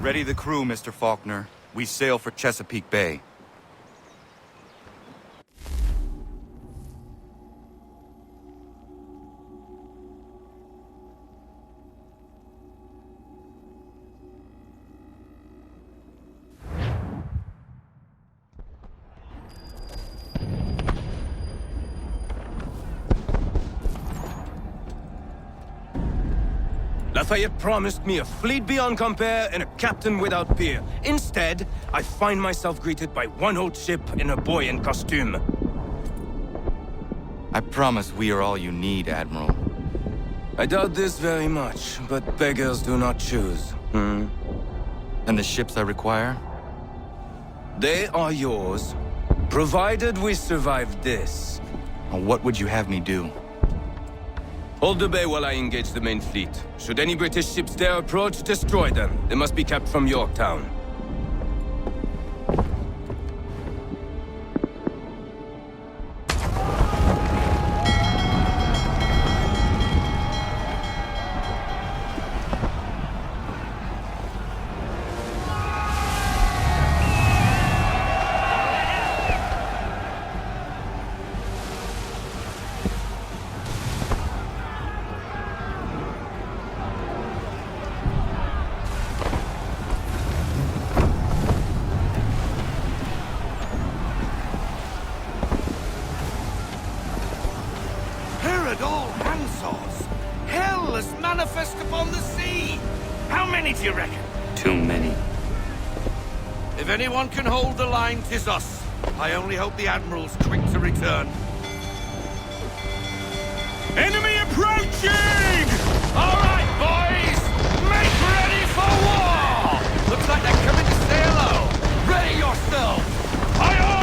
Ready the crew, Mr. Faulkner. We sail for Chesapeake Bay. Lafayette promised me a fleet beyond compare and a captain without peer. Instead, I find myself greeted by one old ship and a boy in costume. I promise we are all you need, Admiral. I doubt this very much, but beggars do not choose. And the ships I require? They are yours, provided we survive this. What would you have me do? Hold the bay while I engage the main fleet. Should any British ships dare approach, destroy them. They must be kept from Yorktown. All handsaws! Hell is manifest upon the sea! How many do you reckon? Too many. If anyone can hold the line, 'tis us. I only hope the Admiral's quick to return. Enemy approaching! All right, boys! Make ready for war! Looks like they're coming to say hello. Ready yourselves! Aye, aye!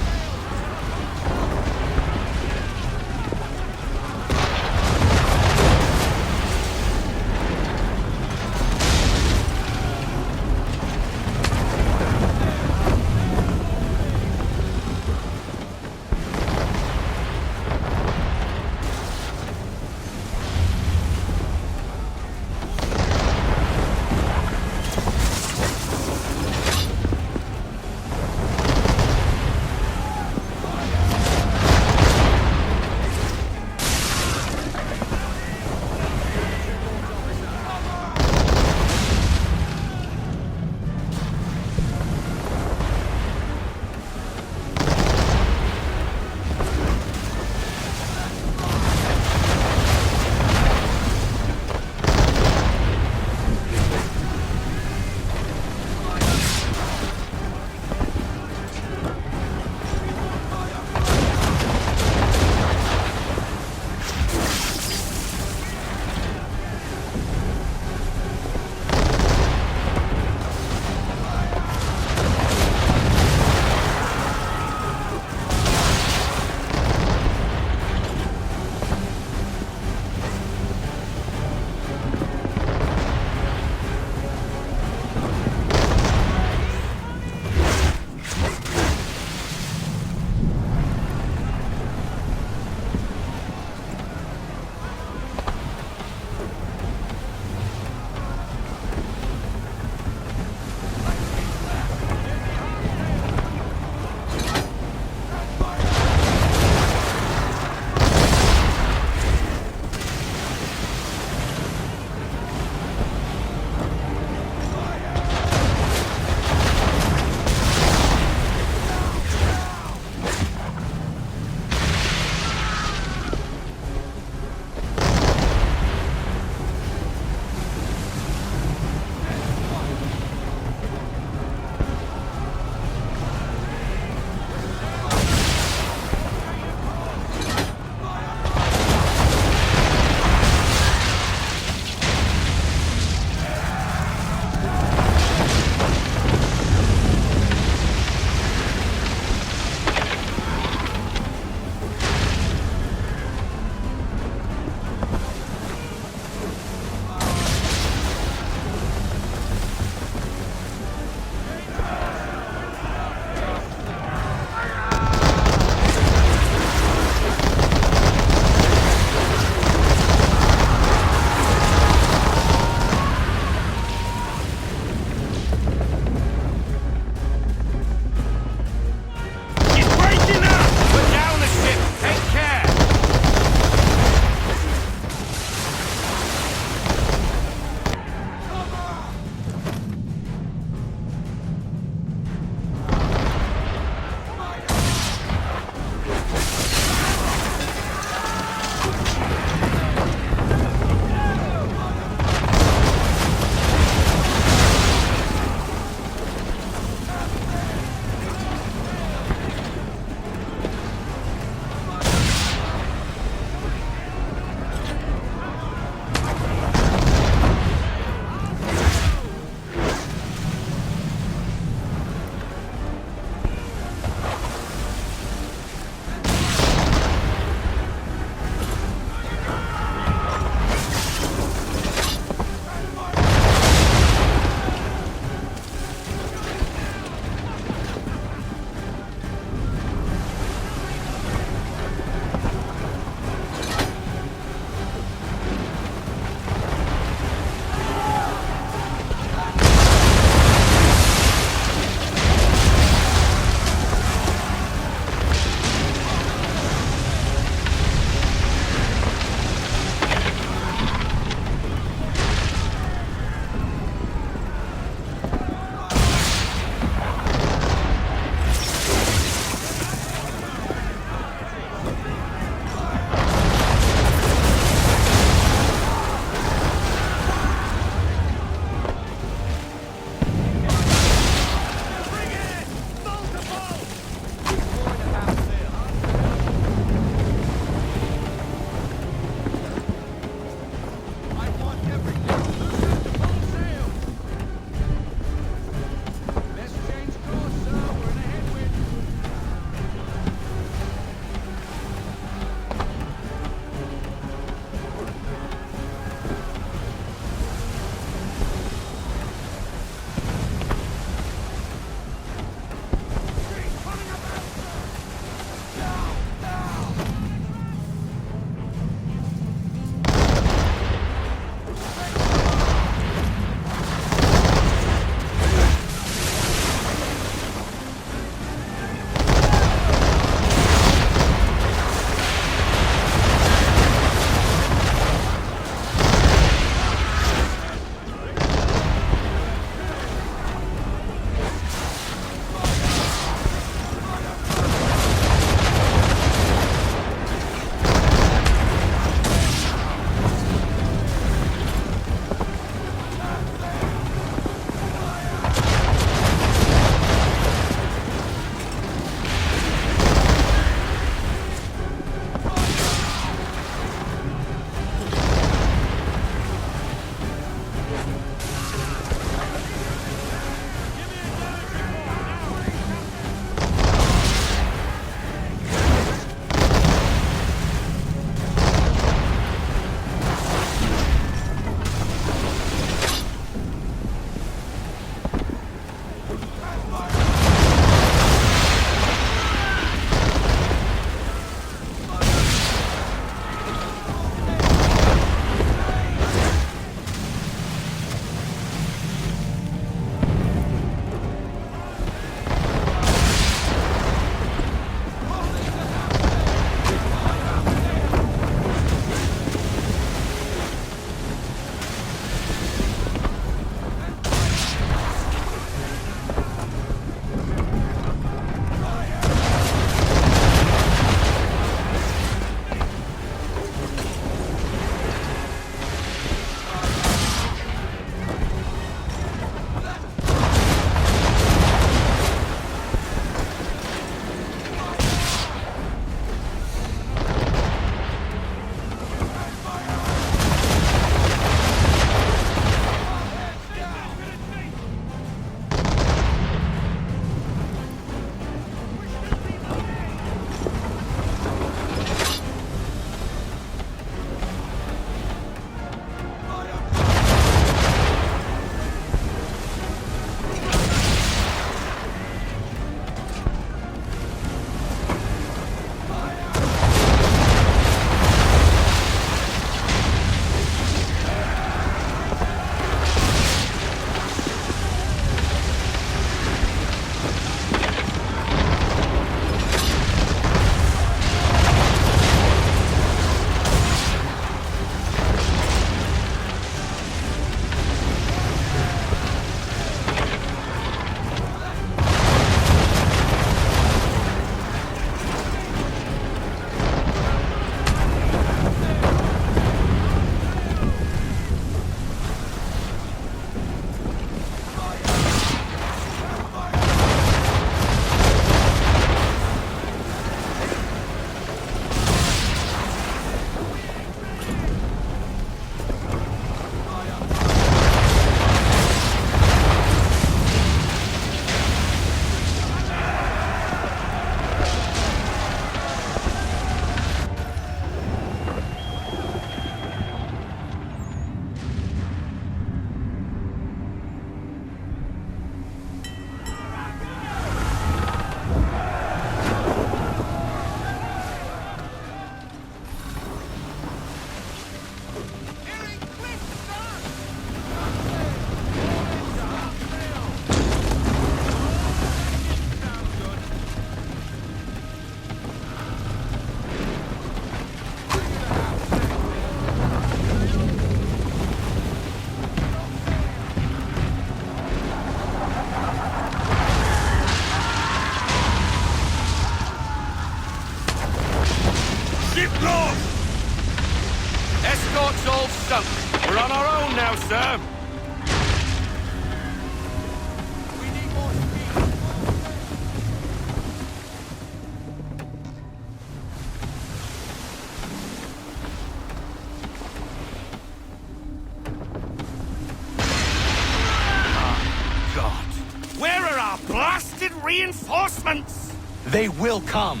reinforcements! They will come.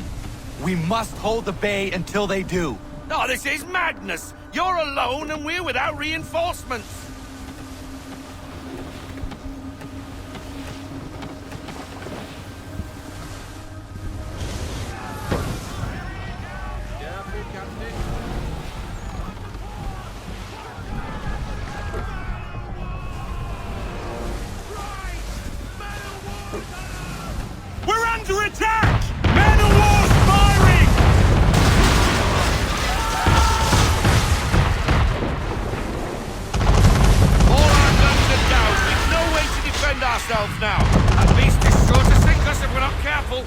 We must hold the bay until they do. Oh, this is madness! You're alone and we're without reinforcements! We're under attack! Man of war's firing! All our guns are down. We've no way to defend ourselves now. That beast is sure to sink us if we're not careful.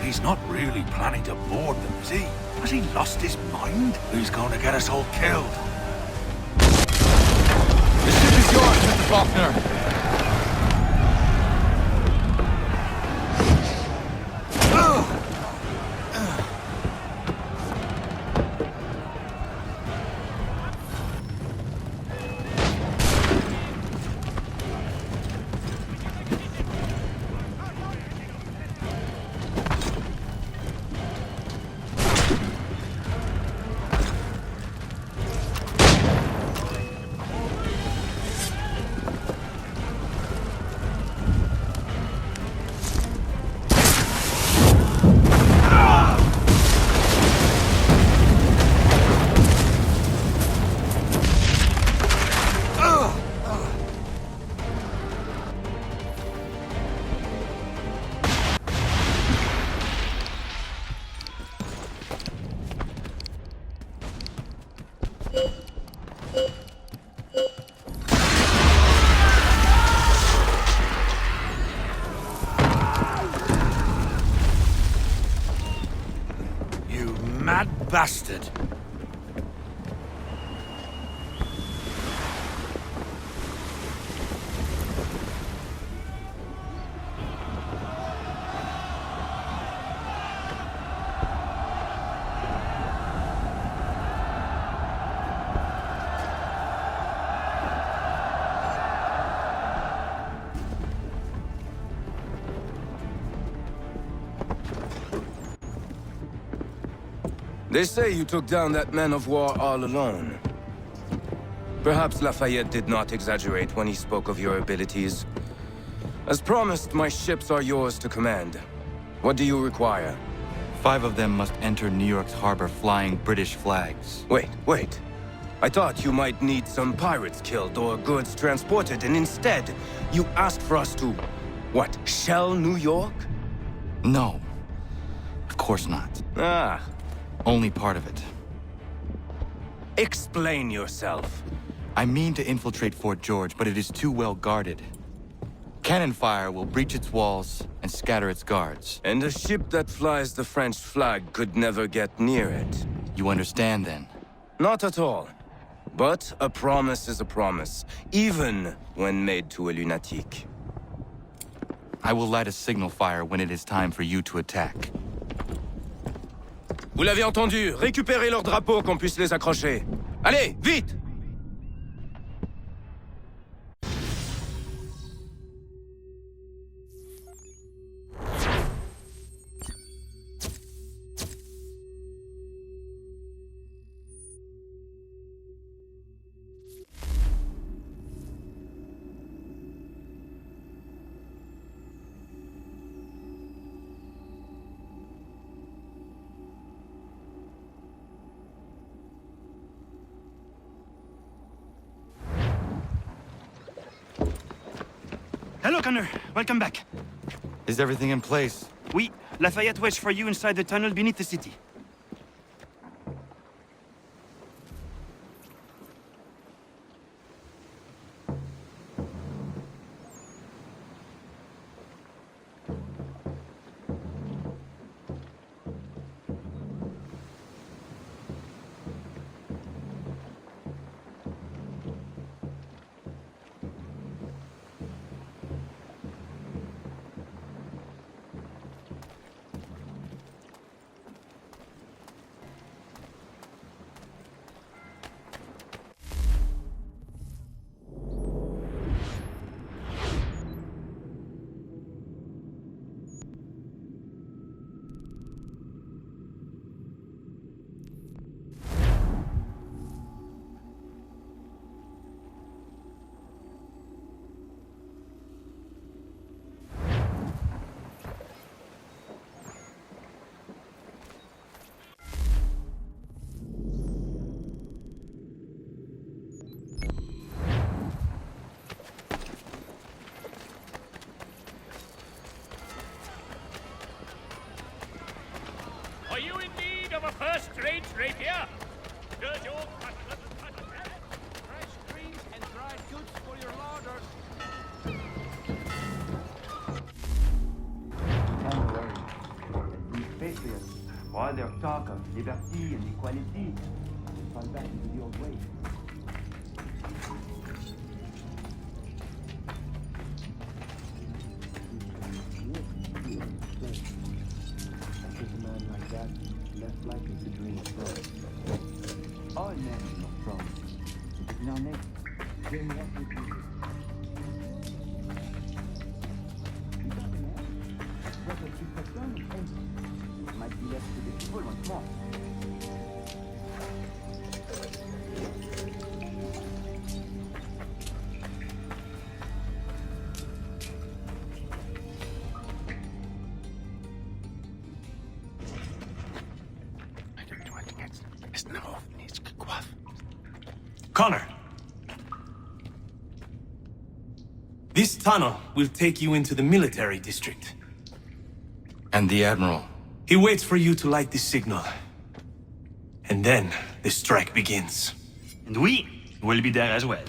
He's not really planning to board them, is he? Has he lost his mind? He's going to get us all killed. The ship is yours, Mr. Faulkner. You mad bastard. They say you took down that man of war all alone. Perhaps Lafayette did not exaggerate when he spoke of your abilities. As promised, my ships are yours to command. What do you require? 5 of them must enter New York's harbor flying British flags. Wait. I thought you might need some pirates killed or goods transported, and instead, you asked for us to, what, shell New York? No. Of course not. Ah, Only part of it. explain yourself. I mean to infiltrate Fort George, but it is too well guarded. Cannon fire will breach its walls and scatter its guards. And a ship that flies the French flag could never get near it. You understand then? Not at all. But a promise is a promise, even when made to a lunatic. I will light a signal fire when it is time for you to attack. Vous l'avez entendu, récupérez leurs drapeaux qu'on puisse les accrocher. Allez, vite! Hello, Connor. Welcome back. Is everything in place? Oui, Lafayette waits for you inside the tunnel beneath the city. Fresh greens and dried goods for your larders. Don't worry. These patriots, for all their talk of liberty and equality, fall back into the old ways. I think a man like that is less likely to dream of throne. All men dream of throne. It is in our nature. Dream what we can do. You got the man? What a super son and it might be left to the people once more. Connor. This tunnel will take you into the military district. And the Admiral? He waits for you to light this signal. And then the strike begins. And we will be there as well.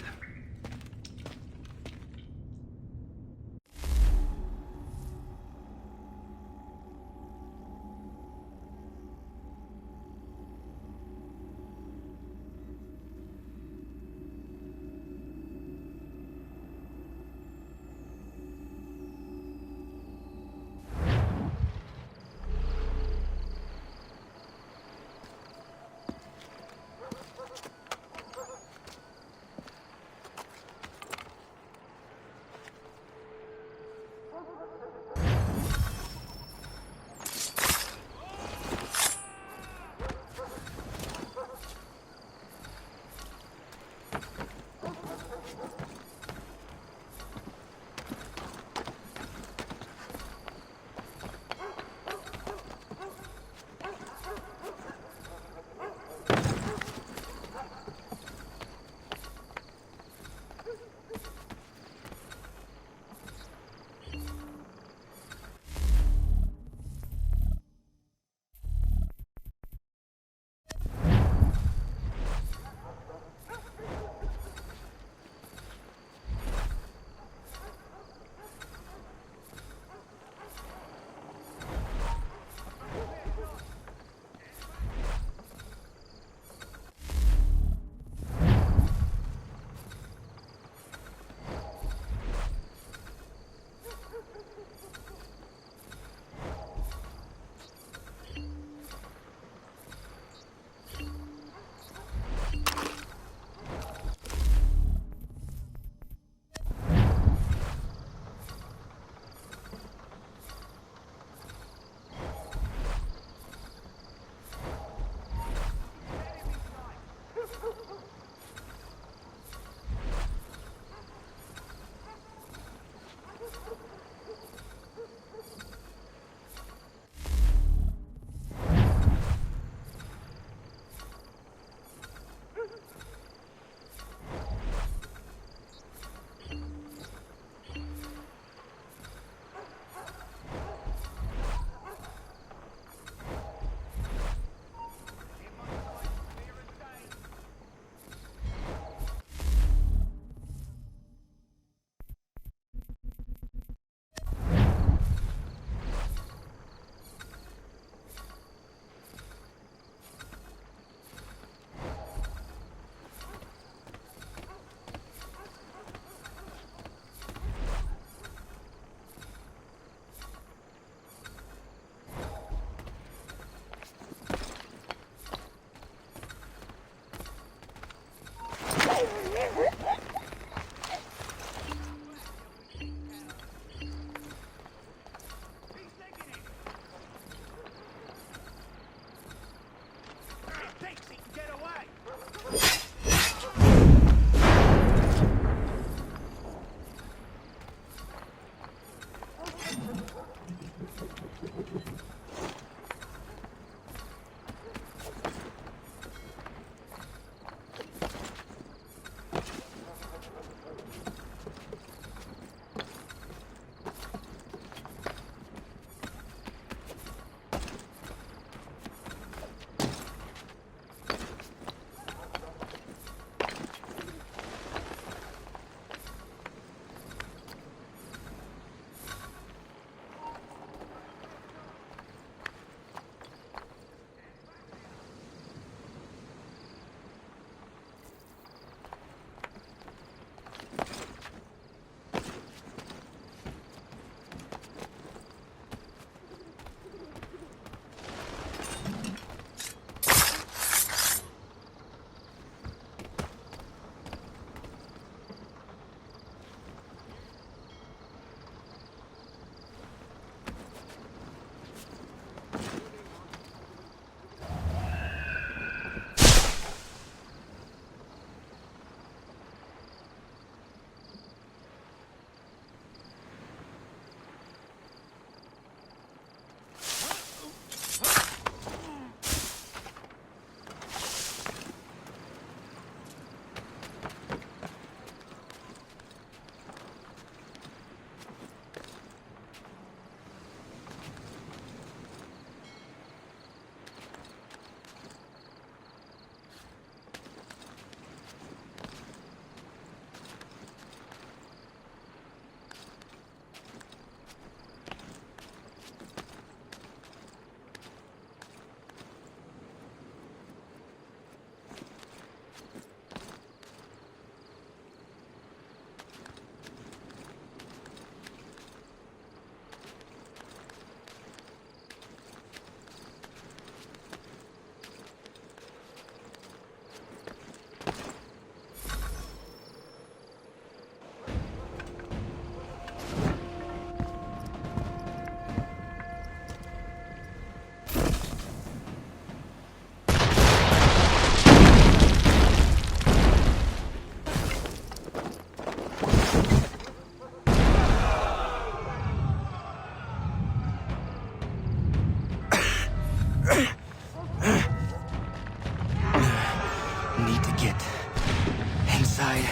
inside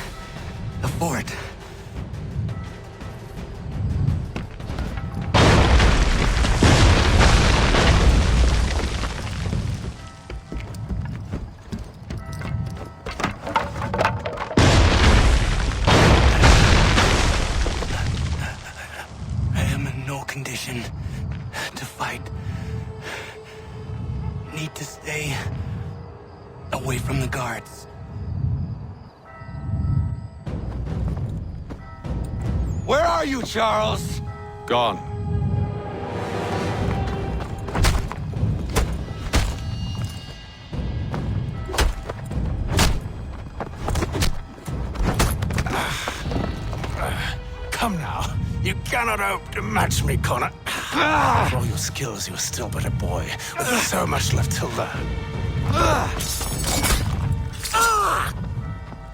the fort. I am in no condition to fight. Need to stay away from the guards. Where are you, Charles? Gone. Come now. You cannot hope to match me, Connor. For all your skills, you're still but a boy, with so much left to learn.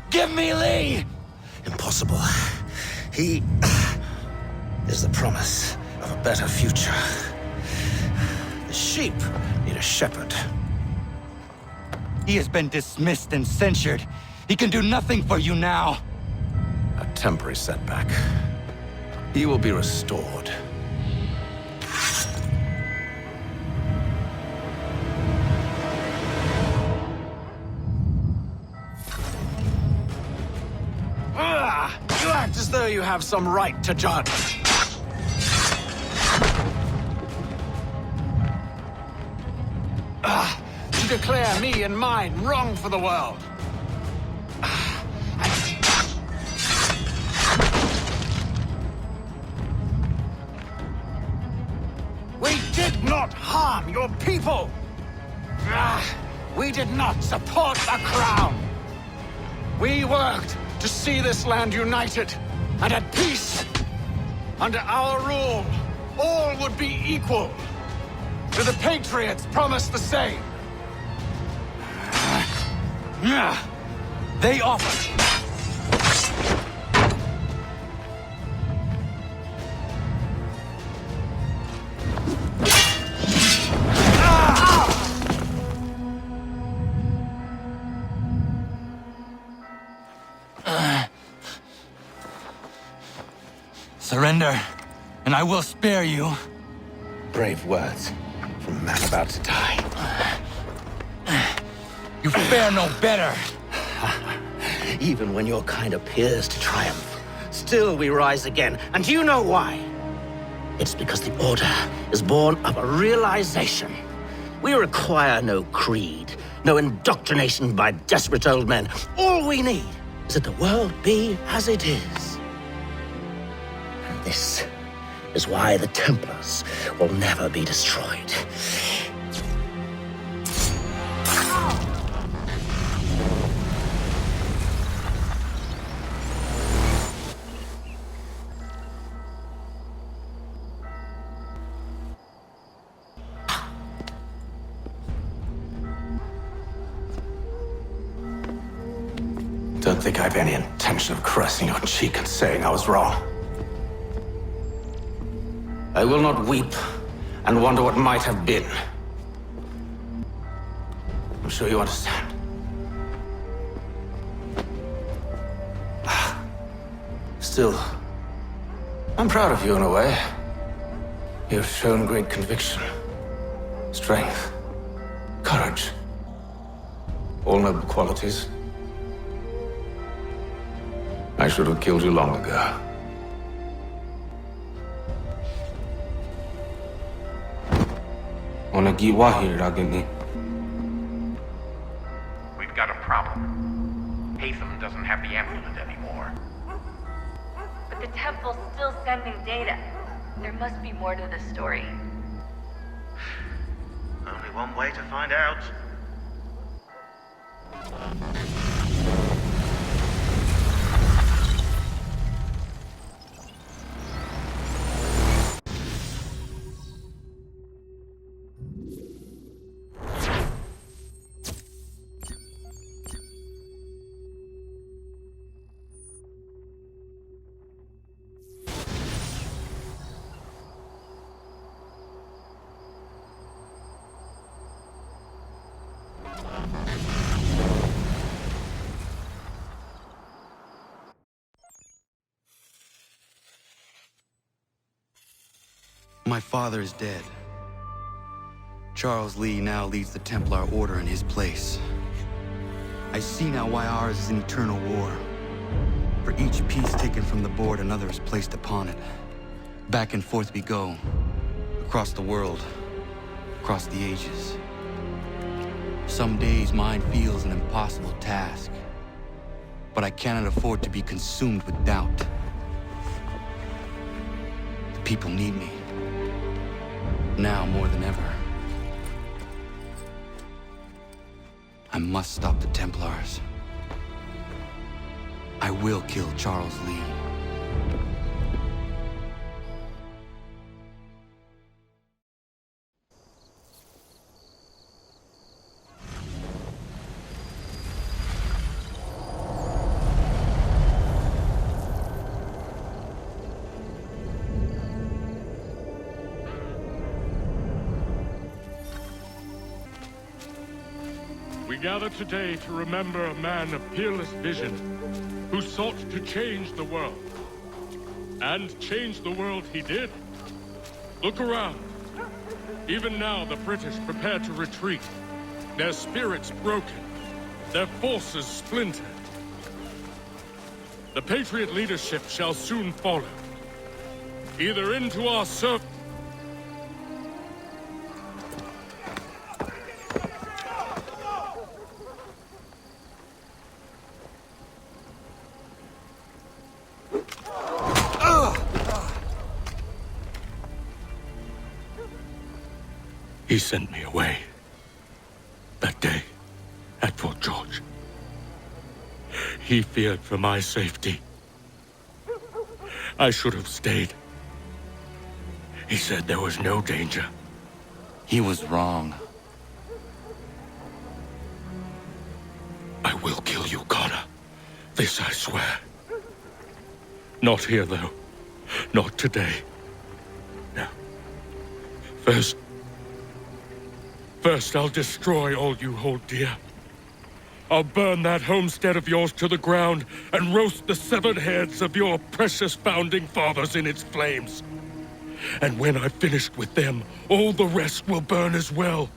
Give me Lee! Impossible. He is the promise of a better future. The sheep need a shepherd. He has been dismissed and censured. He can do nothing for you now. A temporary setback. He will be restored. You act as though you have some right to judge. To declare me and mine wrong for the world. We did not harm your people. We did not support the crown. We worked to see this land united and at peace. Under our rule, all would be equal. To the Patriots promised the same. They offer. Surrender, and I will spare you. Brave words from a man about to die. You fare no better. Even when your kind appears to triumph, still we rise again. And do you know why? It's because the Order is born of a realization. We require no creed, no indoctrination by desperate old men. All we need is that the world be as it is. And this is why the Templars will never be destroyed. Don't think I've any intention of caressing your cheek and saying I was wrong. I will not weep and wonder what might have been. I'm sure you understand. Still, I'm proud of you in a way. You've shown great conviction, strength, courage. All noble qualities. I should have killed you long ago. We've got a problem. Haytham doesn't have the amulet anymore. But the temple's still sending data. There must be more to this story. Only one way to find out. My father is dead. Charles Lee now leads the Templar Order in his place. I see now why ours is an eternal war. For each piece taken from the board, another is placed upon it. Back and forth we go. Across the world. Across the ages. Some days mine feels an impossible task. But I cannot afford to be consumed with doubt. The people need me. Now more than ever. I must stop the Templars. I will kill Charles Lee. We gather today to remember a man of peerless vision who sought to change the world. And change the world he did. Look around. Even now the British prepare to retreat. Their spirits broken. Their forces splintered. The Patriot leadership shall soon follow. Either into our service. He sent me away. That day, at Fort George. He feared for my safety. I should have stayed. He said there was no danger. He was wrong. I will kill you, Connor. This I swear. Not here, though. Not today. No. First, I'll destroy all you hold dear. I'll burn that homestead of yours to the ground and roast the severed heads of your precious founding fathers in its flames. And when I've finished with them, all the rest will burn as well.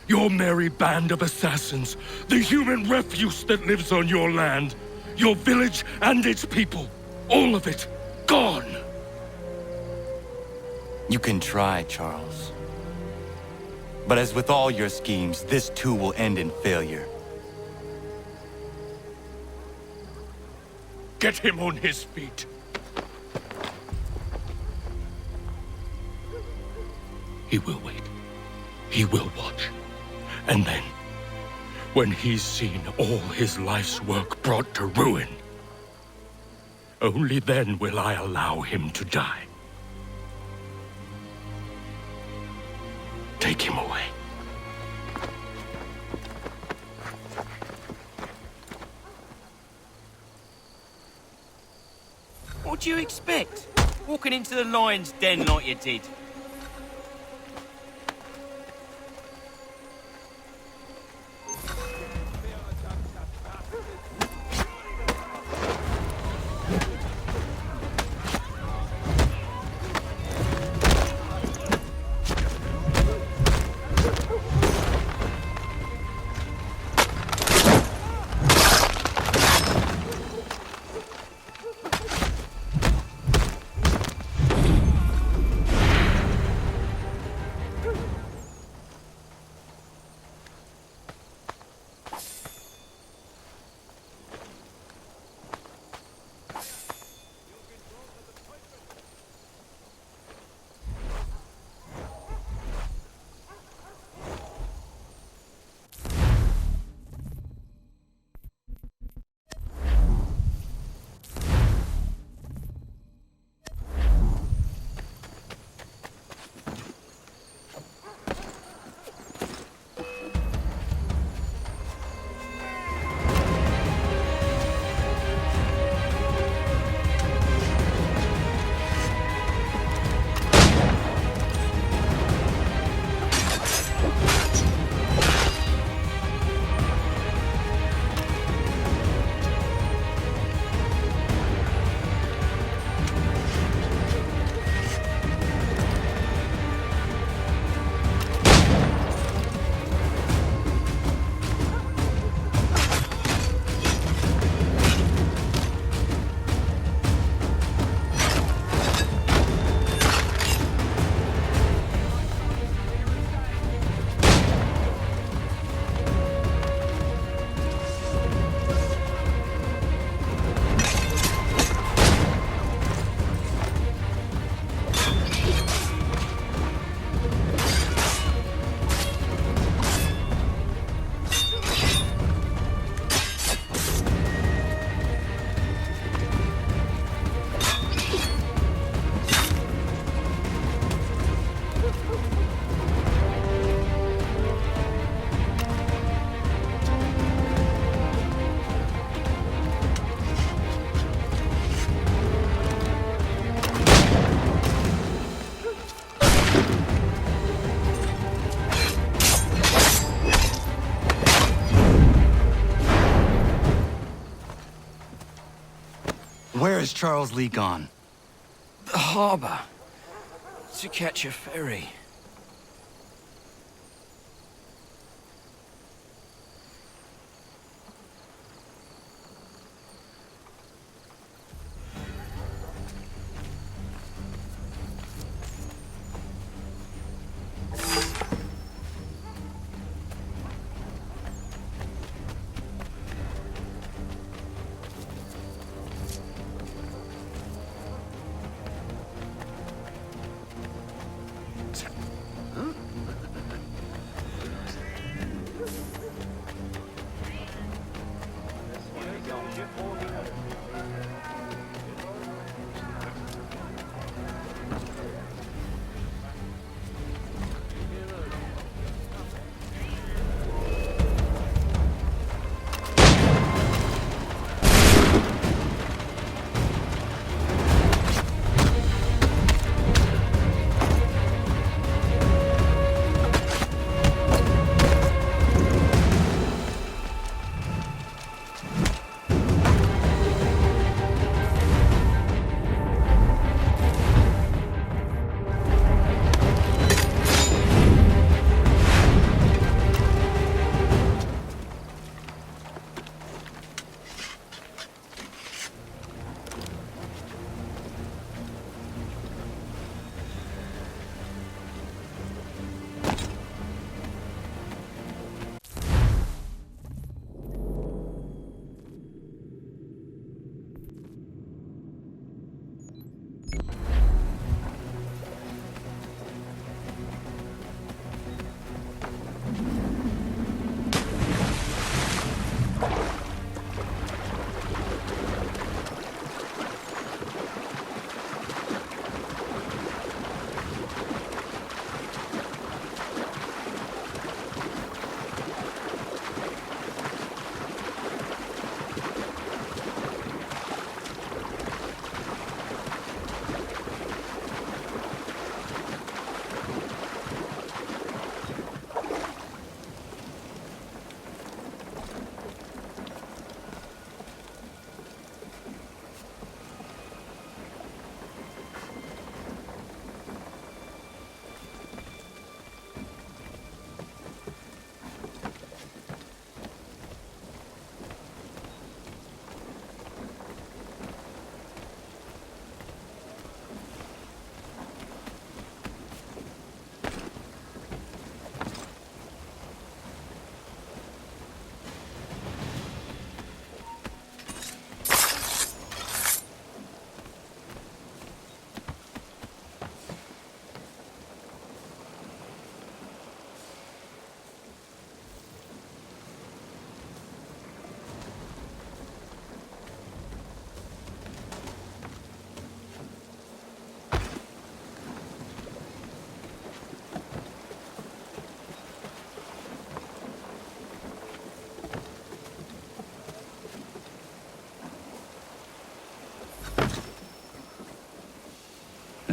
Your merry band of assassins, the human refuse that lives on your land, your village and its people, all of it, gone. You can try, Charles. But as with all your schemes, this too will end in failure. Get him on his feet. He will wait. He will watch. And then, when he's seen all his life's work brought to ruin, only then will I allow him to die. Take him away. What do you expect? Walking into the lion's den like you did. Where is Charles Lee gone? The harbor. To catch a ferry.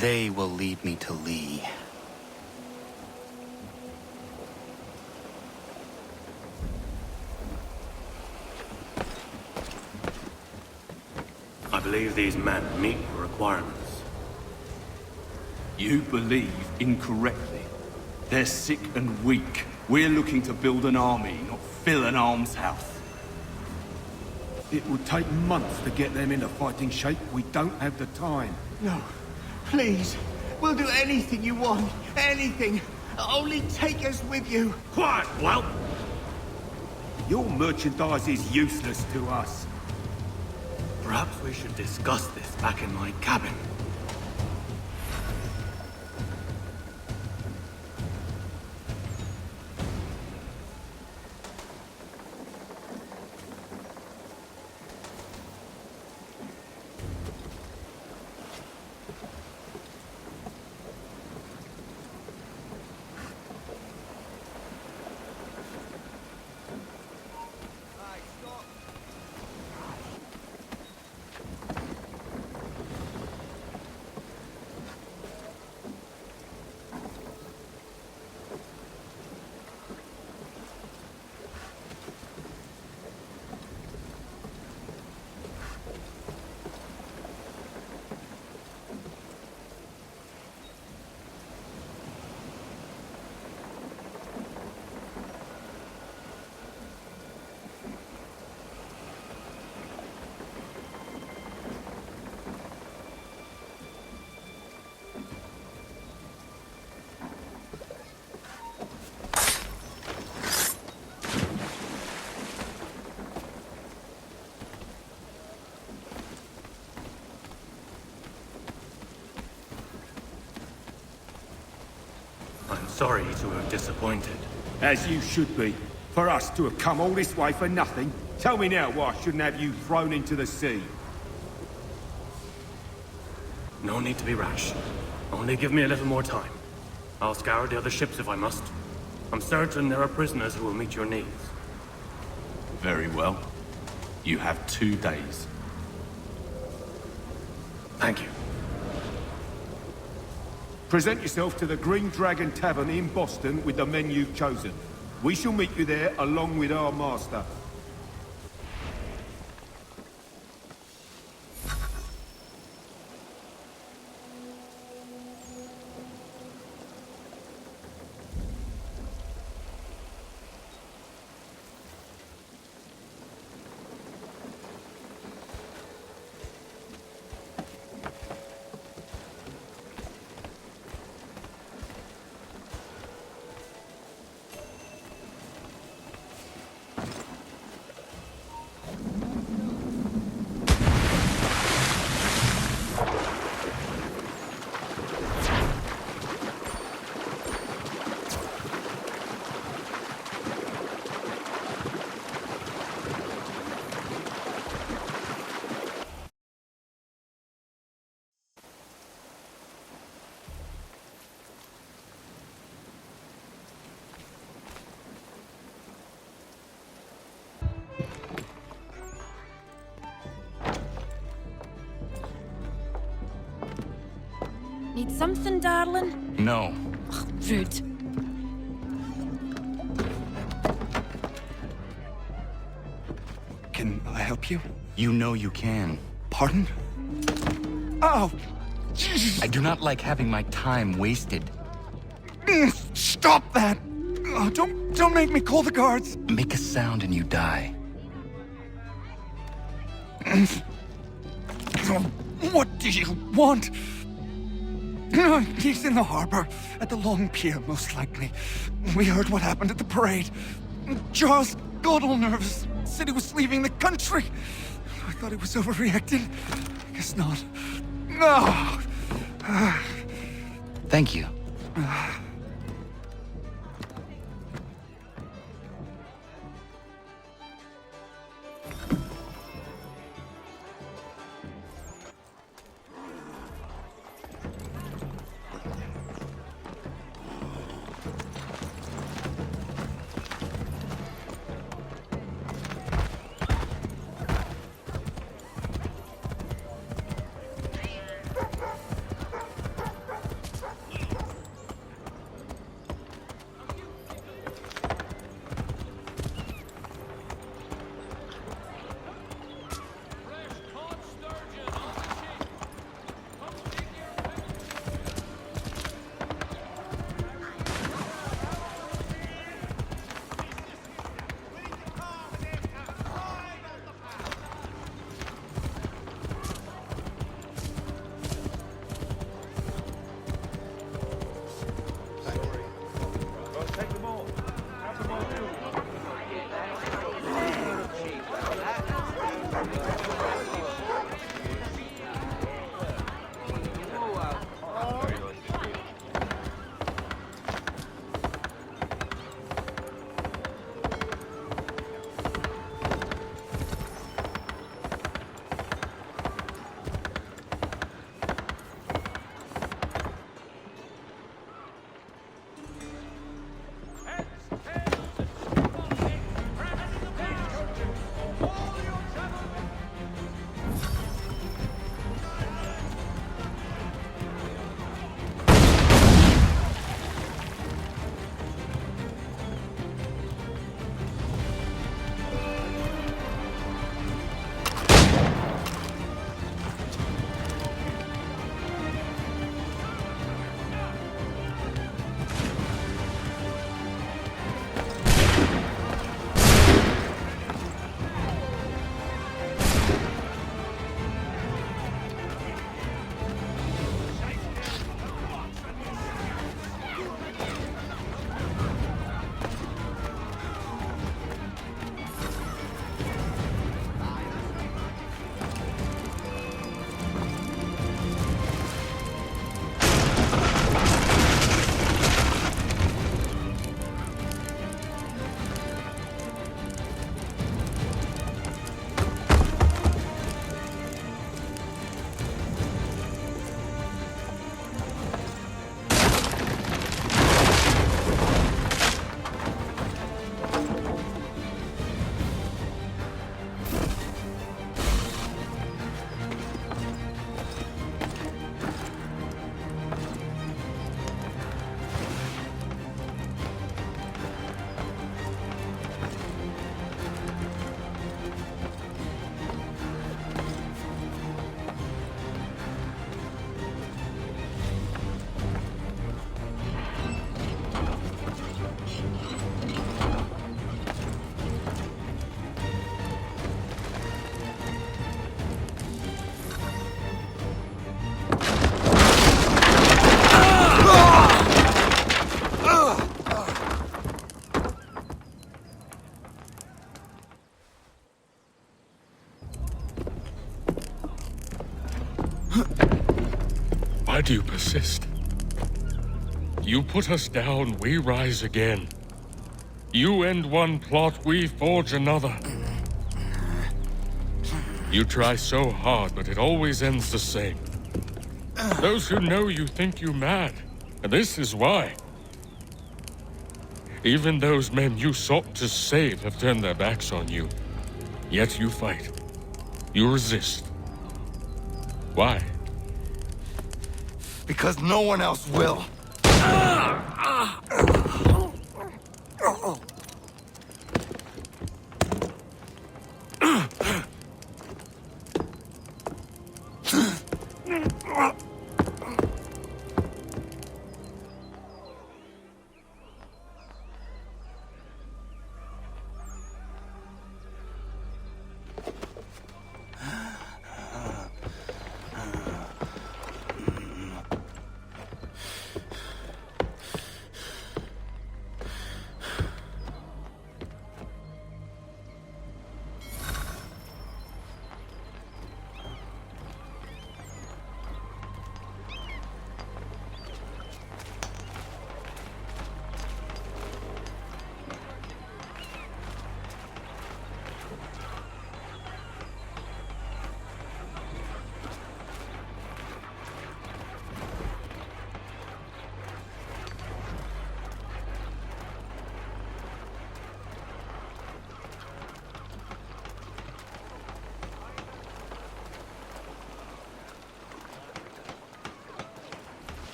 They will lead me to Lee. I believe these men meet your requirements. You believe incorrectly. They're sick and weak. We're looking to build an army, not fill an almshouse. It would take months to get them into fighting shape. We don't have the time. No. Please. We'll do anything you want. Anything. Only take us with you. Quiet, whelp! Your merchandise is useless to us. Perhaps we should discuss this back in my cabin. sorry to have disappointed. As you should be. For us to have come all this way for nothing. Tell me now why I shouldn't have you thrown into the sea. No need to be rash. Only give me a little more time. I'll scour the other ships if I must. I'm certain there are prisoners who will meet your needs. Very well. You have 2 days. Thank you. Present yourself to the Green Dragon Tavern in Boston with the men you've chosen. We shall meet you there along with our master. Need something, darling? No. Ugh, rude. Can I help you? You know you can. Pardon? Oh! I do not like having my time wasted. Stop that! Oh, don't make me call the guards! Make a sound and you die. What do you want? He's in the harbor, at the Long Pier, most likely. We heard what happened at the parade. Charles got all nervous, said he was leaving the country. I thought he was overreacting. I guess not. No. Thank you. Why do you persist? You put us down, we rise again. You end one plot, we forge another. You try so hard, but it always ends the same. Those who know you think you mad, and this is why. Even those men you sought to save have turned their backs on you. Yet you fight. You resist. Why? Because no one else will.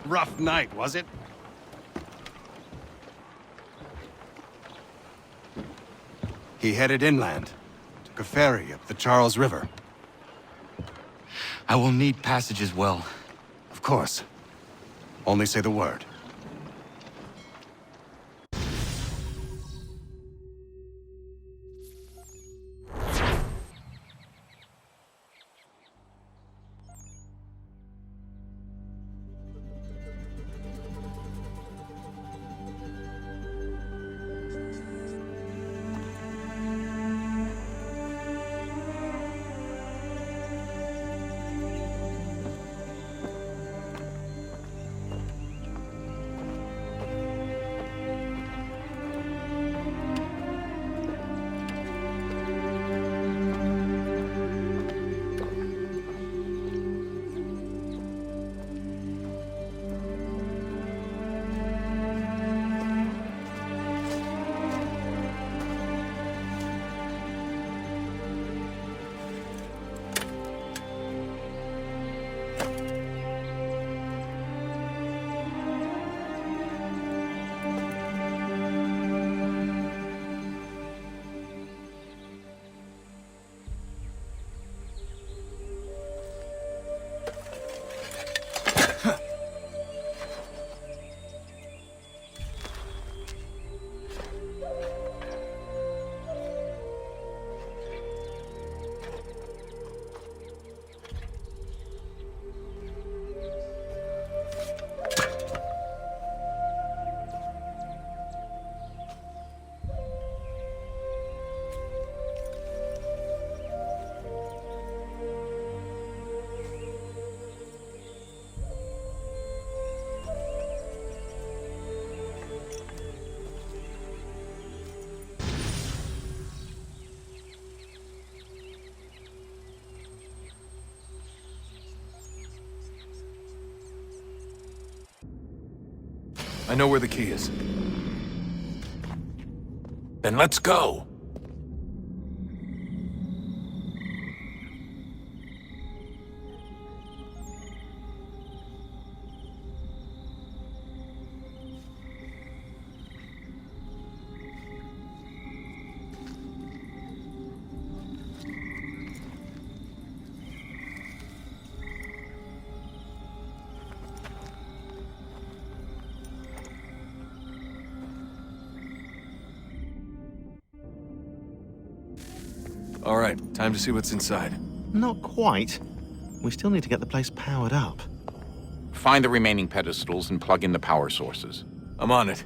Rough night, was it? He headed inland. Took a ferry up the Charles River. I will need passage as well. Of course. Only say the word. I know where the key is. Then let's go! All right, time to see what's inside. Not quite. We still need to get the place powered up. Find the remaining pedestals and plug in the power sources. I'm on it.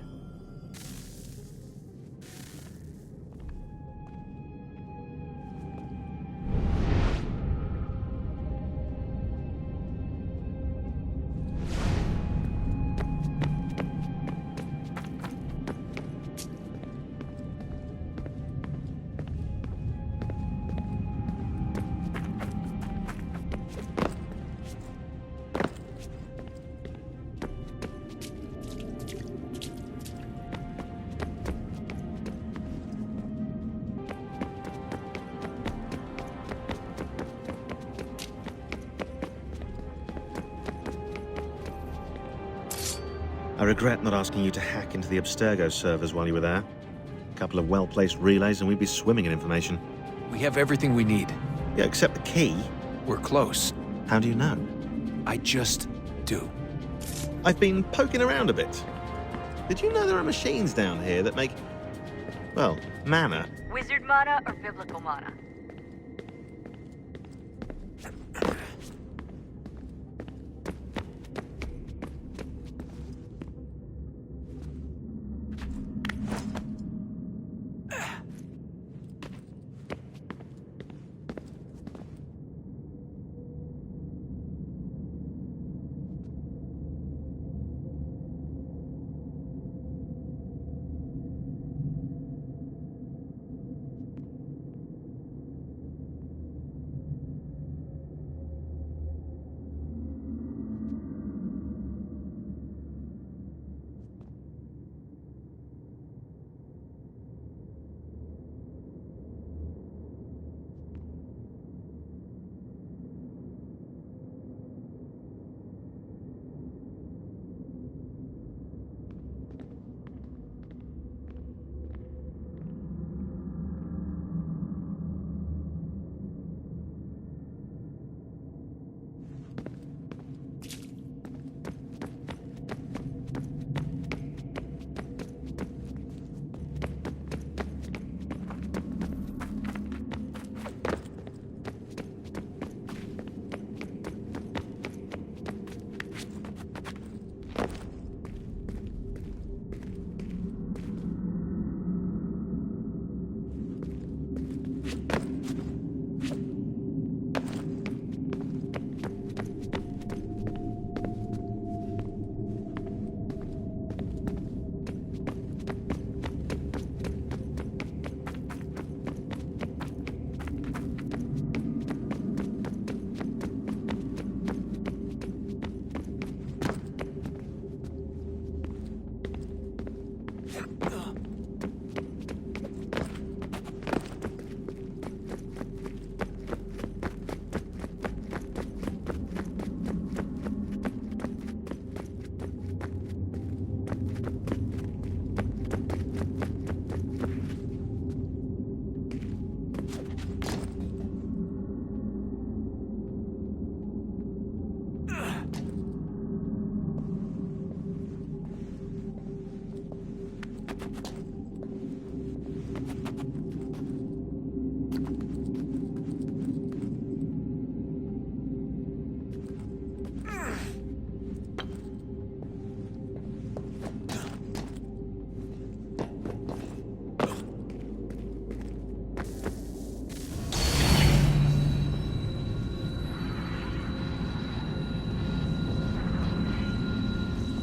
I regret not asking you to hack into the Abstergo servers while you were there. A couple of well-placed relays and we'd be swimming in information. We have everything we need. Yeah, except the key. We're close. How do you know? I just do. I've been poking around a bit. Did you know there are machines down here that make, well, mana? Wizard mana or biblical mana?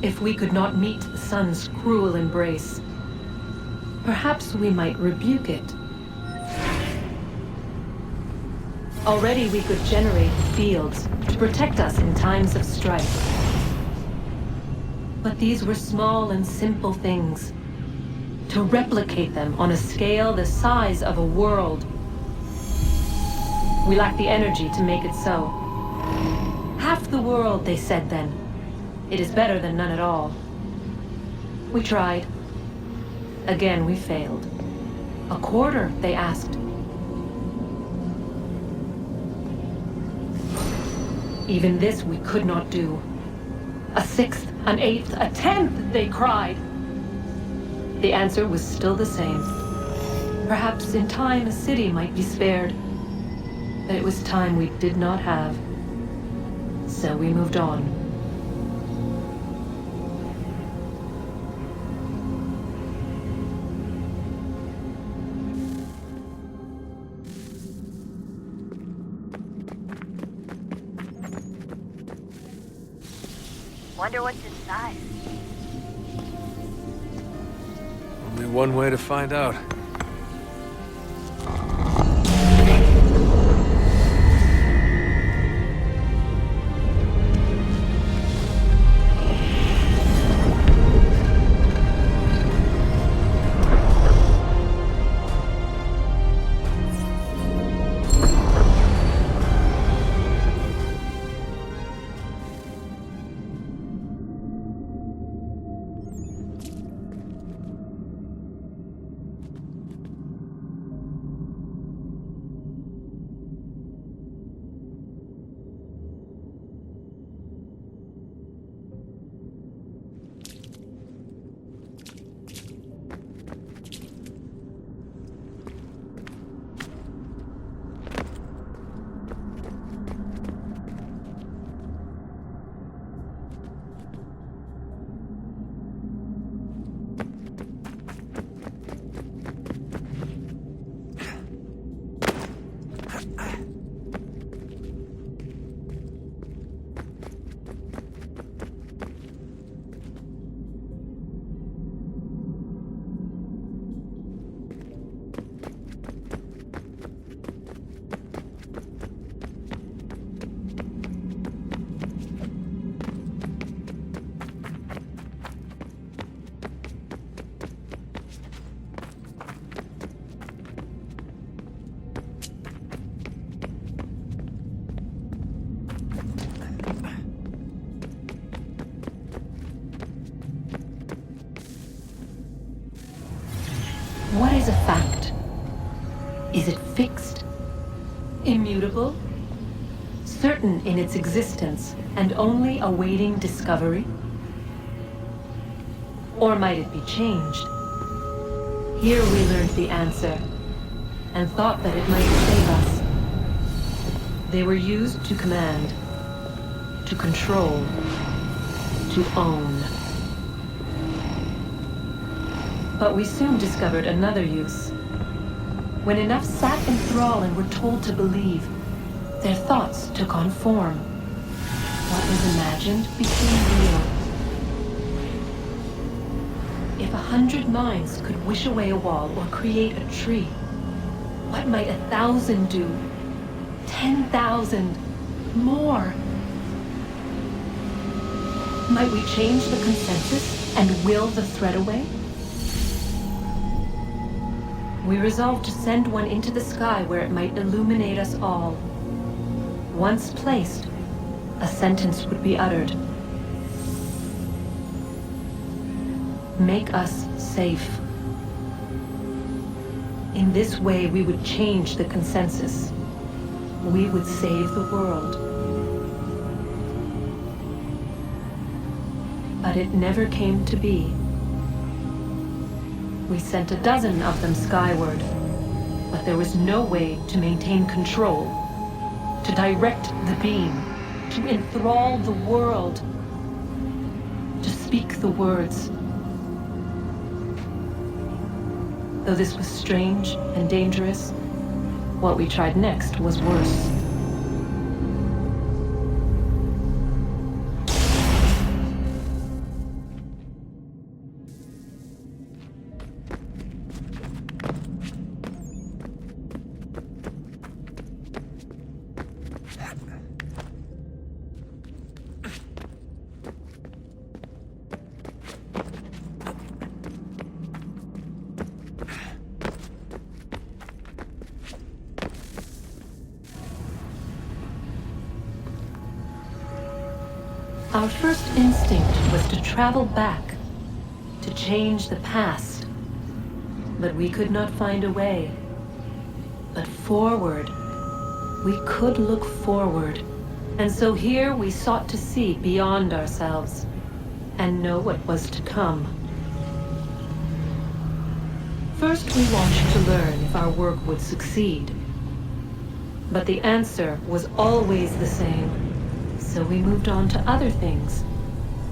If we could not meet the sun's cruel embrace, perhaps we might rebuke it. Already we could generate fields to protect us in times of strife. But these were small and simple things. To replicate them on a scale the size of a world, we lack the energy to make it so. Half the world, they said then. It is better than none at all. We tried. Again, we failed. A quarter, they asked. Even this we could not do. A sixth, an eighth, a tenth, they cried. The answer was still the same. Perhaps in time a city might be spared. But it was time we did not have. So we moved on. Wonder what's inside. Only one way to find out. immutable? Certain in its existence and only awaiting discovery? Or might it be changed? Here we learned the answer, and thought that it might save us. They were used to command, to control, to own. But we soon discovered another use. When enough sat in thrall and were told to believe, their thoughts took on form. What was imagined became real. If 100 minds could wish away a wall or create a tree, what might 1,000 do? 10,000? More? Might we change the consensus and will the thread away? We resolved to send one into the sky where it might illuminate us all. Once placed, a sentence would be uttered. Make us safe. In this way, we would change the consensus. We would save the world. But it never came to be. We sent a dozen of them skyward, but there was no way to maintain control, to direct the beam, to enthrall the world, to speak the words. Though this was strange and dangerous, what we tried next was worse. Our first instinct was to travel back, to change the past. But we could not find a way. But forward, we could look forward. And so here we sought to see beyond ourselves and know what was to come. First, we wanted to learn if our work would succeed. But the answer was always the same. So we moved on to other things.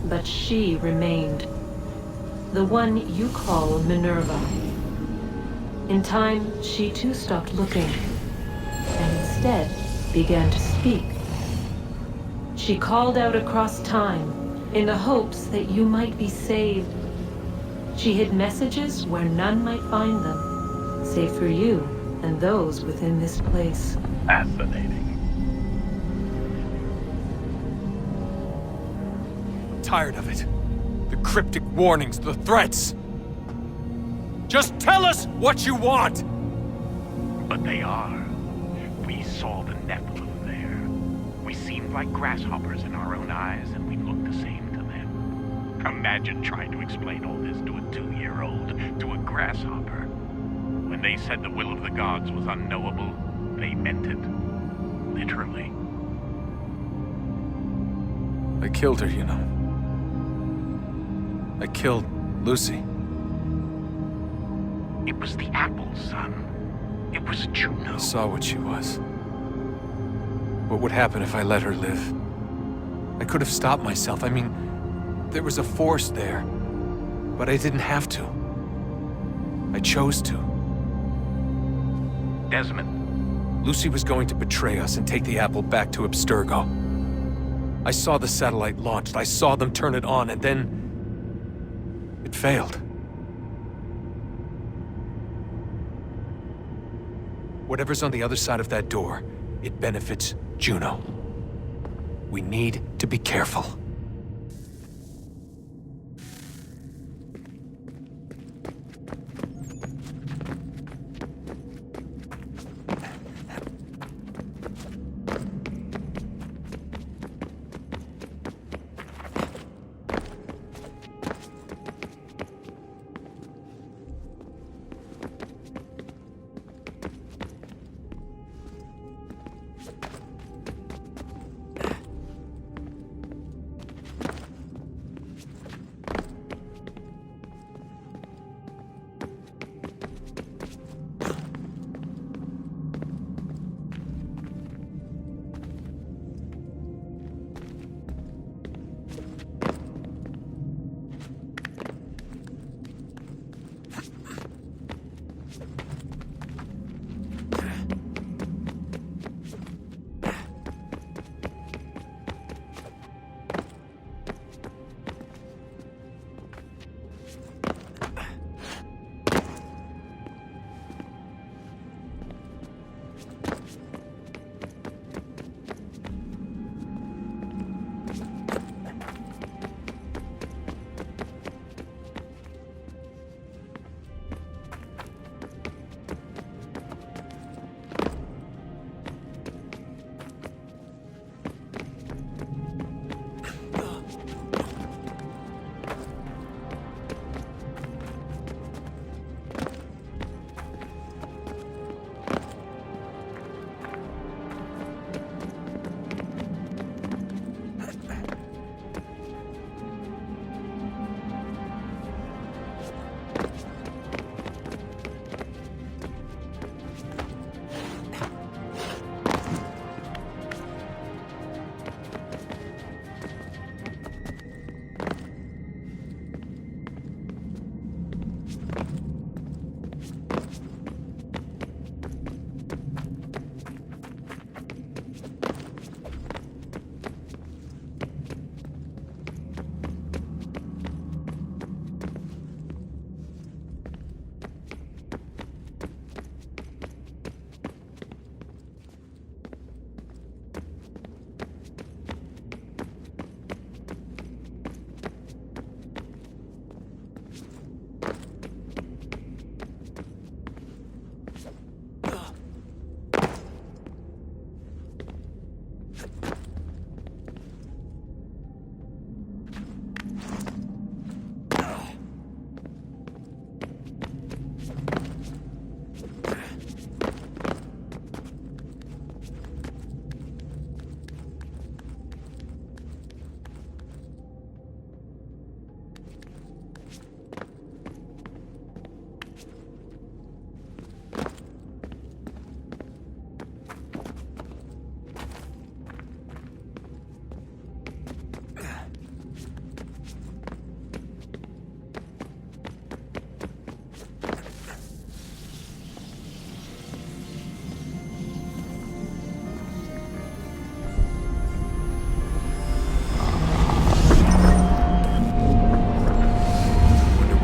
But she remained. The one you call Minerva. In time, she too stopped looking, and instead began to speak. She called out across time, in the hopes that you might be saved. She hid messages where none might find them, save for you and those within this place. Fascinating. Tired of it. The cryptic warnings, the threats. Just tell us what you want! But they are. We saw the Nephilim there. We seemed like grasshoppers in our own eyes, and we looked the same to them. Imagine trying to explain all this to a 2-year-old, to a grasshopper. When they said the will of the gods was unknowable, they meant it. Literally. I killed her, you know. I killed Lucy. It was the apple, son. It was Juno. I saw what she was. What would happen if I let her live? I could have stopped myself. I mean, there was a force there. But I didn't have to. I chose to. Desmond. Lucy was going to betray us and take the apple back to Abstergo. I saw the satellite launched. I saw them turn it on, and then it failed. Whatever's on the other side of that door, it benefits Juno. We need to be careful.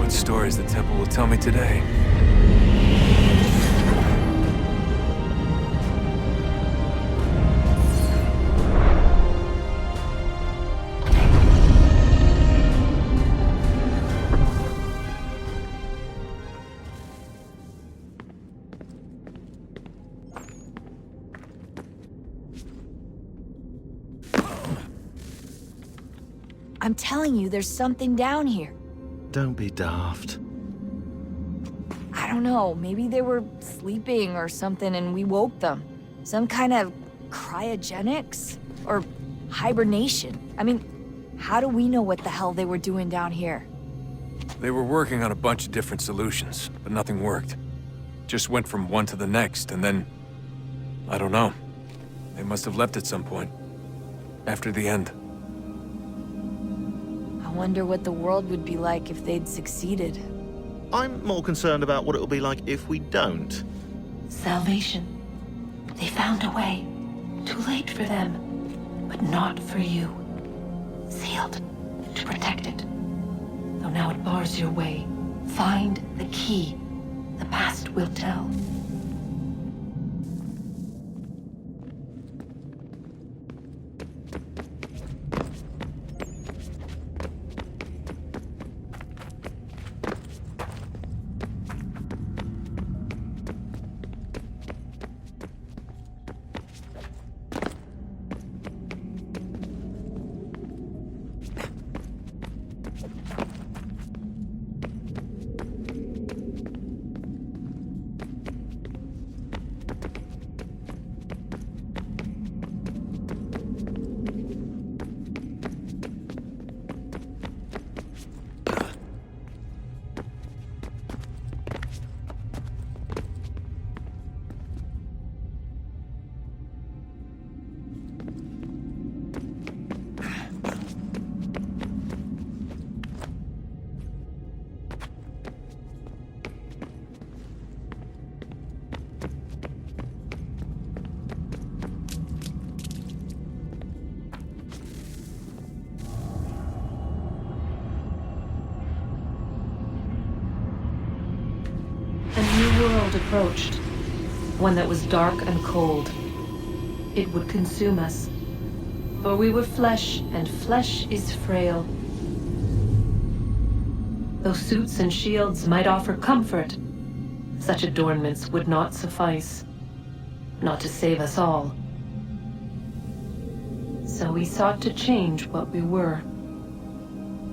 Stories the temple will tell me today. I'm telling you, there's something down here. Don't be daft. I don't know, maybe they were sleeping or something and we woke them. Some kind of cryogenics? Or hibernation? I mean, how do we know what the hell they were doing down here? They were working on a bunch of different solutions, but nothing worked. Just went from one to the next, and then... I don't know. They must have left at some point. After the end. I wonder what the world would be like if they'd succeeded. I'm more concerned about what it'll be like if we don't. Salvation. They found a way. Too late for them, but not for you. Sealed to protect it. Though now it bars your way. Find the key. The past will tell. A new world approached. One that was dark and cold. It would consume us. For we were flesh, and flesh is frail. Though suits and shields might offer comfort, such adornments would not suffice. Not to save us all. So we sought to change what we were.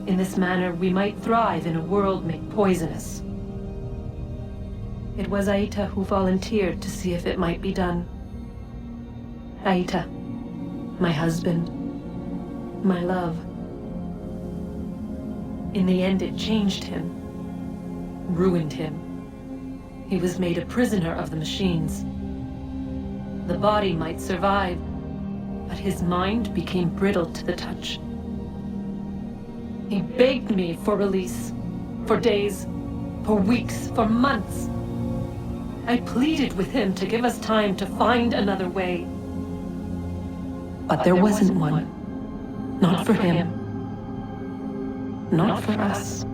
In this manner, we might thrive in a world made poisonous. It was Aita who volunteered to see if it might be done. Aita, my husband, my love. In the end, it changed him, ruined him. He was made a prisoner of the machines. The body might survive, but his mind became brittle to the touch. He begged me for release, for days, for weeks, for months. I pleaded with him to give us time to find another way. But there wasn't one. Not for him. Not for us.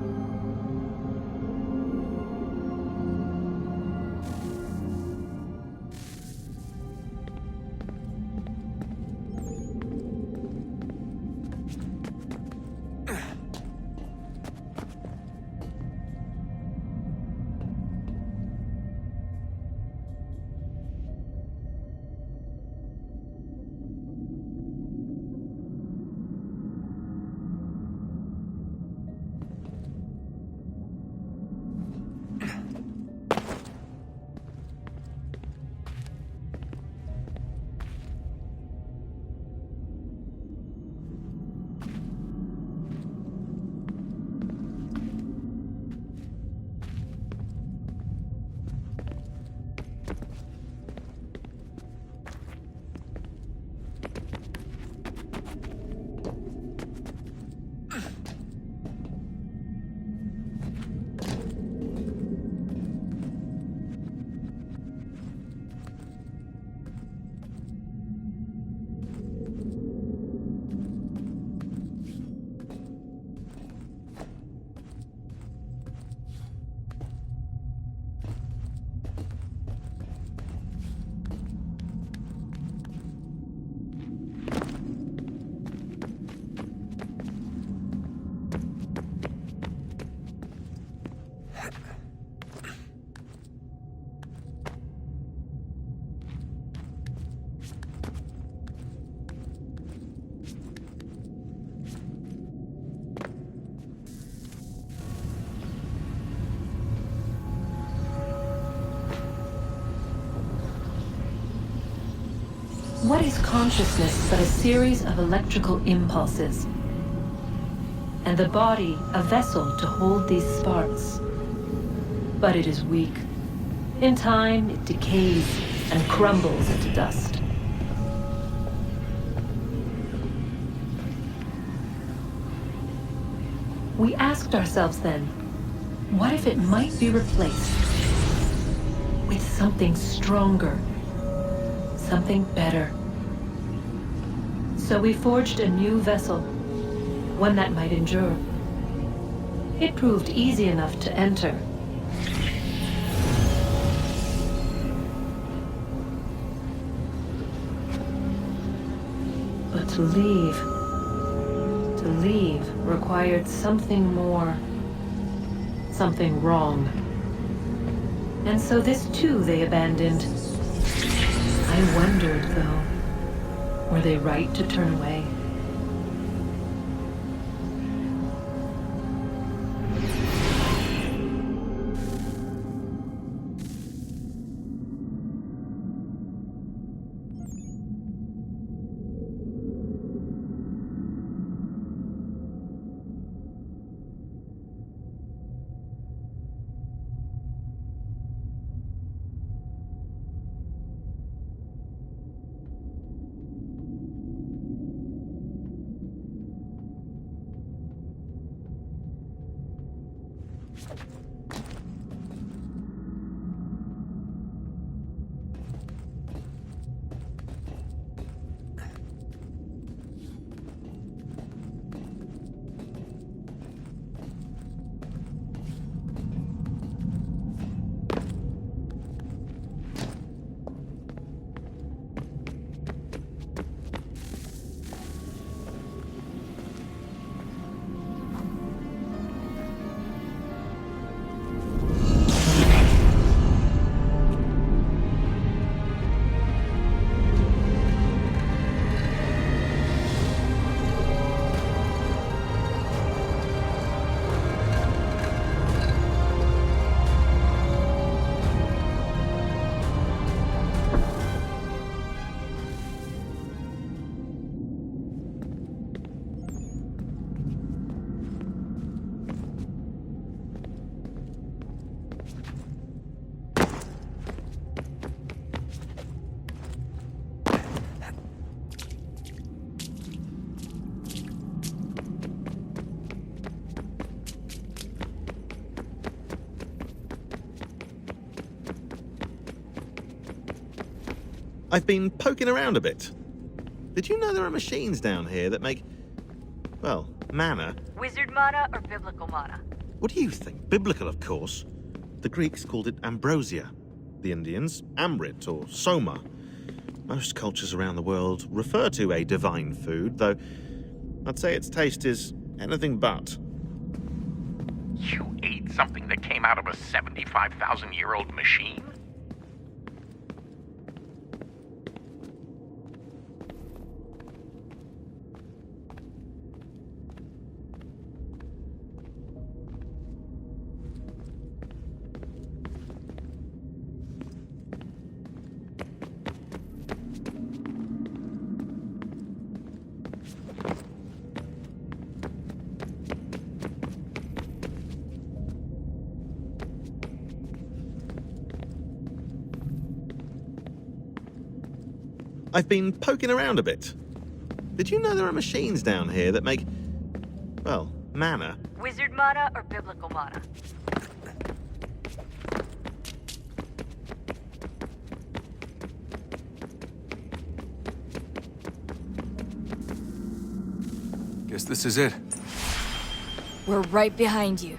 What is consciousness but a series of electrical impulses? And the body a vessel to hold these sparks. But it is weak. In time, it decays and crumbles into dust. We asked ourselves then, what if it might be replaced with something stronger, something better? So we forged a new vessel, one that might endure. It proved easy enough to enter. But to leave required something more, something wrong. And so this too they abandoned. I wondered, though, were they right to turn away? I've been poking around a bit. Did you know there are machines down here that make, well, mana? Wizard mana or biblical mana? What do you think? Biblical, of course. The Greeks called it ambrosia. The Indians, amrit or soma. Most cultures around the world refer to a divine food, though I'd say its taste is anything but. You ate something that came out of a 75,000-year-old machine? I've been poking around a bit. Did you know there are machines down here that make, well, mana? Wizard mana or biblical mana? Guess this is it. We're right behind you.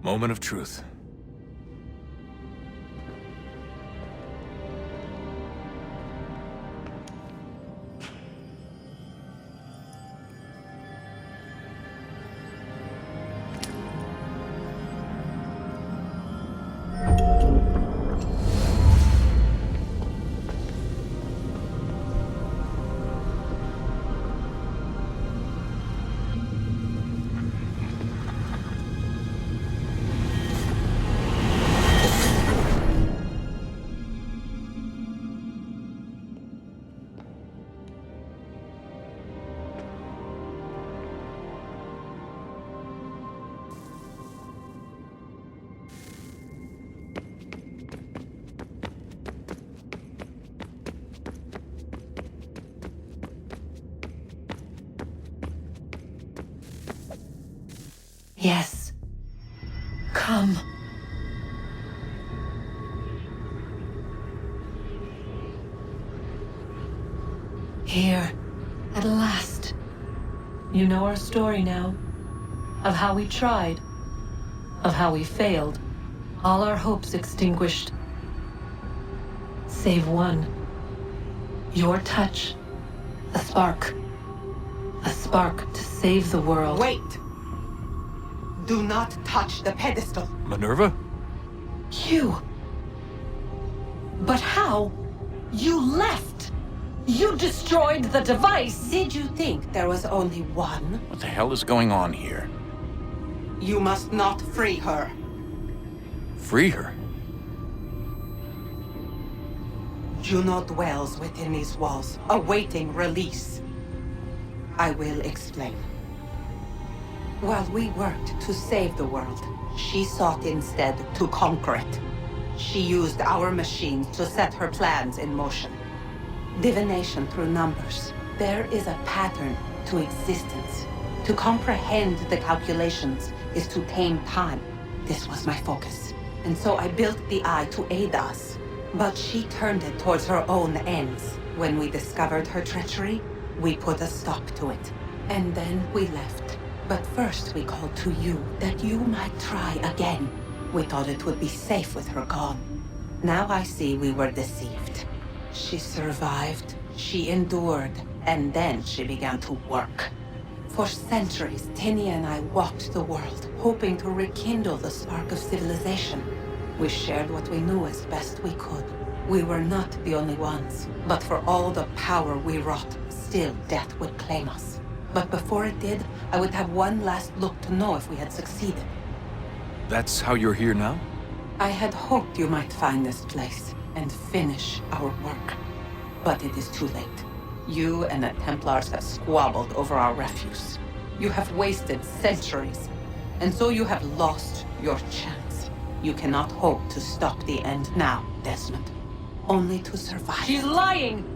Moment of truth. Yes. Come. Here, at last. You know our story now. Of how we tried. Of how we failed. All our hopes extinguished. Save one. Your touch. A spark. A spark to save the world. Wait! Do not touch the pedestal. Minerva? You. But how? You left! You destroyed the device! Did you think there was only one? What the hell is going on here? You must not free her. Free her? Juno dwells within these walls, awaiting release. I will explain. While we worked to save the world, she sought instead to conquer it. She used our machines to set her plans in motion. Divination through numbers. There is a pattern to existence. To comprehend the calculations is to tame time. This was my focus. And so I built the eye to aid us. But she turned it towards her own ends. When we discovered her treachery, we put a stop to it. And then we left. But first we called to you, that you might try again. We thought it would be safe with her gone. Now I see we were deceived. She survived, she endured, and then she began to work. For centuries, Tinia and I walked the world, hoping to rekindle the spark of civilization. We shared what we knew as best we could. We were not the only ones, but for all the power we wrought, still death would claim us. But before it did, I would have one last look to know if we had succeeded. That's how you're here now? I had hoped you might find this place and finish our work. But it is too late. You and the Templars have squabbled over our refuse. You have wasted centuries, and so you have lost your chance. You cannot hope to stop the end now, Desmond. Only to survive. She's lying!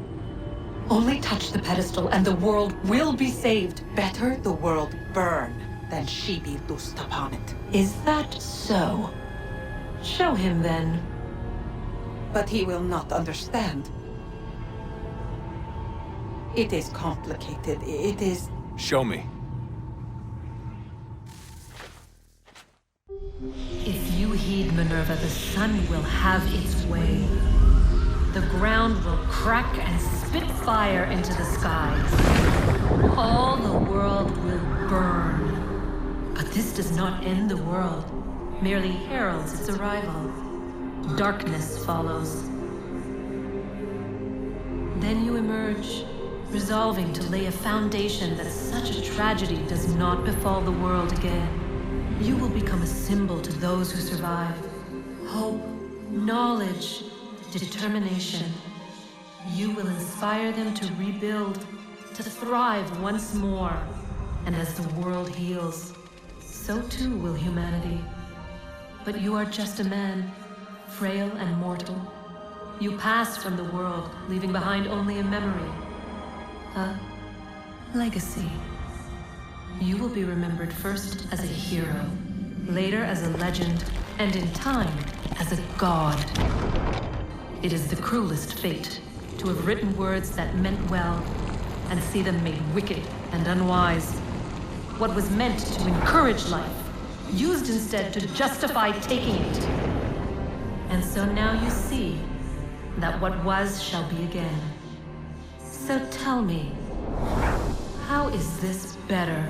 Only touch the pedestal and the world will be saved. Better the world burn than she be loosed upon it. Is that so? Show him then. But he will not understand. It is complicated. It is... Show me. If you heed Minerva, the sun will have its way. The ground will crack and spit fire into the skies. All the world will burn. But this does not end the world, merely heralds its arrival. Darkness follows. Then you emerge, resolving to lay a foundation that such a tragedy does not befall the world again. You will become a symbol to those who survive. Hope, knowledge, determination. You will inspire them to rebuild, to thrive once more. And as the world heals, so too will humanity. But you are just a man, frail and mortal. You pass from the world, leaving behind only a memory. A legacy. You will be remembered first as a hero, later as a legend, and in time, as a god. It is the cruelest fate to have written words that meant well, and see them made wicked and unwise. What was meant to encourage life, used instead to justify taking it. And so now you see that what was shall be again. So tell me, how is this better?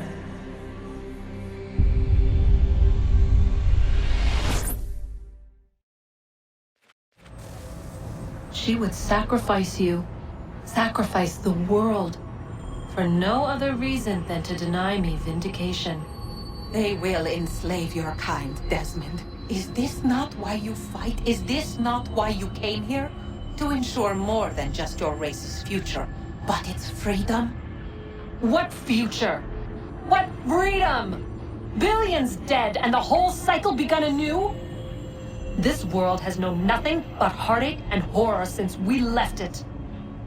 She would sacrifice you, sacrifice the world, for no other reason than to deny me vindication. They will enslave your kind, Desmond. Is this not why you fight? Is this not why you came here? To ensure more than just your race's future, but its freedom? What future? What freedom? Billions dead and the whole cycle begun anew? This world has known nothing but heartache and horror since we left it.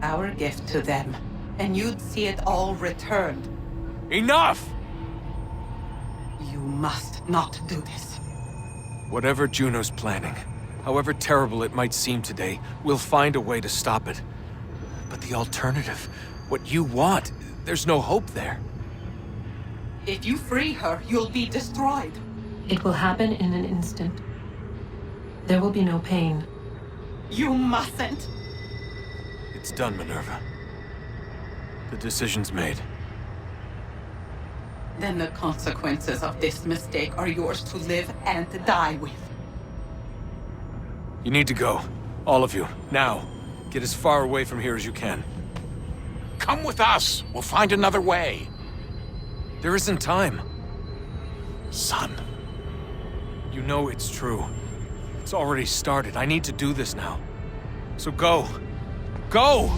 Our gift to them, and you'd see it all returned. Enough! You must not do this. Whatever Juno's planning, however terrible it might seem today, we'll find a way to stop it. But the alternative, what you want, there's no hope there. If you free her, you'll be destroyed. It will happen in an instant. There will be no pain. You mustn't. It's done, Minerva. The decision's made. Then the consequences of this mistake are yours to live and die with. You need to go. All of you. Now. Get as far away from here as you can. Come with us. We'll find another way. There isn't time. Son. You know it's true. It's already started. I need to do this now. So go. Go!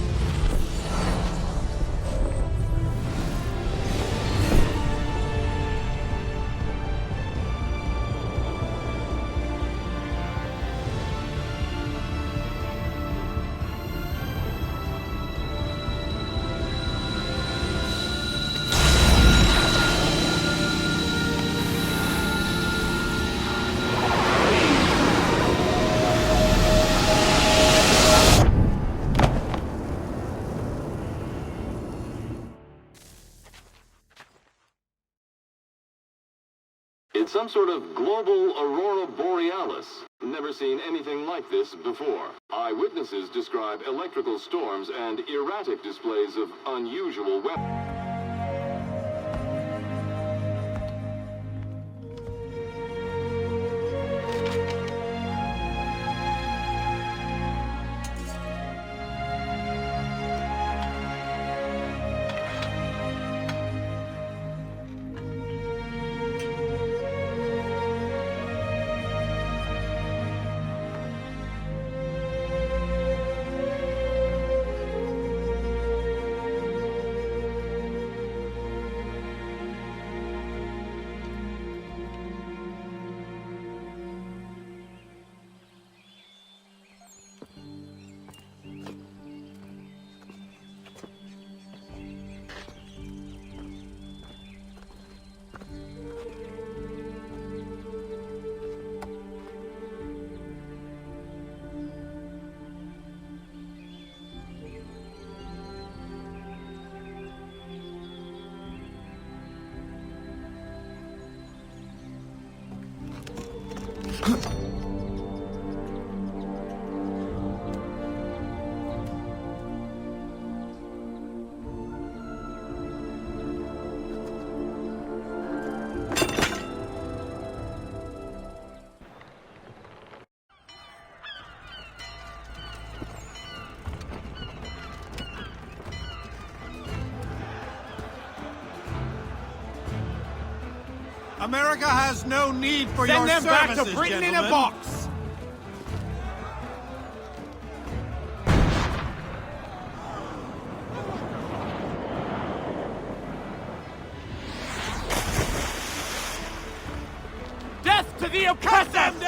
It's some sort of global aurora borealis. Never seen anything like this before. Eyewitnesses describe electrical storms and erratic displays of unusual weather. America has no need for your Send them services, back to Britain gentlemen. in a box! Death to the oppressor!